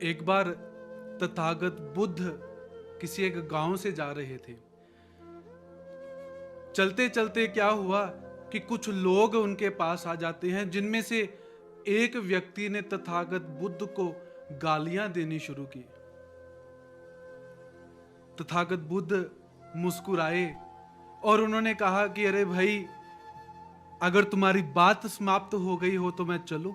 एक बार तथागत बुद्ध किसी एक गांव से जा रहे थे। चलते चलते क्या हुआ कि कुछ लोग उनके पास आ जाते हैं, जिनमें से एक व्यक्ति ने तथागत बुद्ध को गालियां देनी शुरू की। तथागत बुद्ध मुस्कुराए और उन्होंने कहा कि अरे भाई, अगर तुम्हारी बात समाप्त हो गई हो तो मैं चलूं।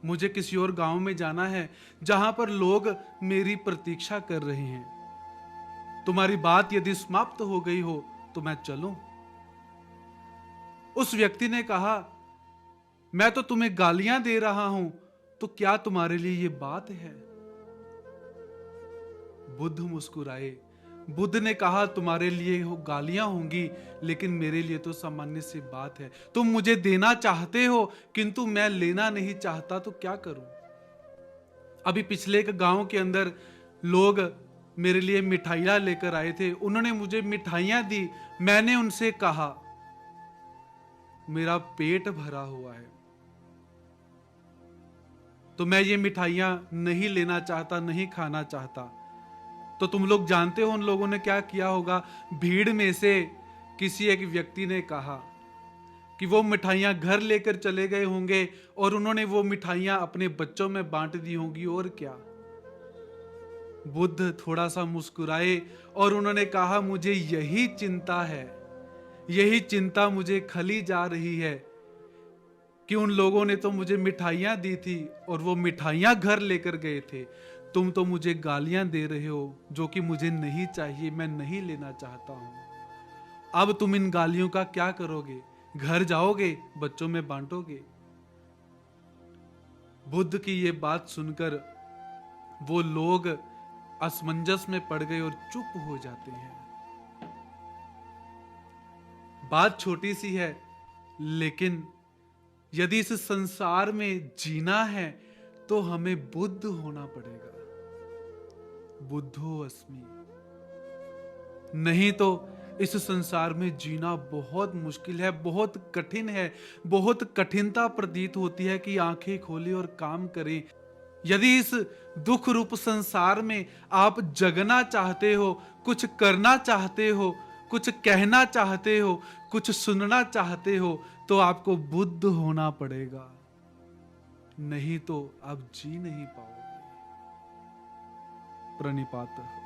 मुझे किसी और गांव में जाना है जहां पर लोग मेरी प्रतीक्षा कर रहे हैं। तुम्हारी बात यदि समाप्त हो गई हो तो मैं चलूं। उस व्यक्ति ने कहा, मैं तो तुम्हें गालियां दे रहा हूं, तो क्या तुम्हारे लिए यह बात है? बुद्ध मुस्कुराए। बुद्ध ने कहा, तुम्हारे लिए गालियां होंगी, लेकिन मेरे लिए तो सामान्य सी बात है। तुम मुझे देना चाहते हो किंतु मैं लेना नहीं चाहता, तो क्या करूं? अभी पिछले एक गांव के अंदर लोग मेरे लिए मिठाइयां लेकर आए थे। उन्होंने मुझे मिठाइयां दी। मैंने उनसे कहा, मेरा पेट भरा हुआ है, तो मैं ये मिठाइयां नहीं लेना चाहता, नहीं खाना चाहता। तो तुम लोग जानते हो उन लोगों ने क्या किया होगा? भीड़ में से किसी एक व्यक्ति ने कहा कि वो मिठाइयां घर लेकर चले गए होंगे और उन्होंने वो मिठाइयां अपने बच्चों में बांट दी होंगी, और क्या। बुद्ध थोड़ा सा मुस्कुराए और उन्होंने कहा, मुझे यही चिंता है, यही चिंता मुझे खली जा रही है कि उन लोगों ने तो मुझे मिठाइयां दी थी और वो मिठाइयां घर लेकर गए थे। तुम तो मुझे गालियां दे रहे हो, जो कि मुझे नहीं चाहिए, मैं नहीं लेना चाहता हूं। अब तुम इन गालियों का क्या करोगे? घर जाओगे, बच्चों में बांटोगे? बुद्ध की ये बात सुनकर वो लोग असमंजस में पड़ गए और चुप हो जाते हैं। बात छोटी सी है, लेकिन यदि इस संसार में जीना है तो हमें बुद्ध होना पड़ेगा। बुद्धो अस्मि। नहीं तो इस संसार में जीना बहुत मुश्किल है, बहुत कठिन है। बहुत कठिनता प्रतीत होती है कि आंखें खोले और काम करें। यदि इस दुख रूप संसार में आप जगना चाहते हो, कुछ करना चाहते हो, कुछ कहना चाहते हो, कुछ सुनना चाहते हो, तो आपको बुद्ध होना पड़ेगा। नहीं तो आप जी नहीं पाओगे। प्रणिपात।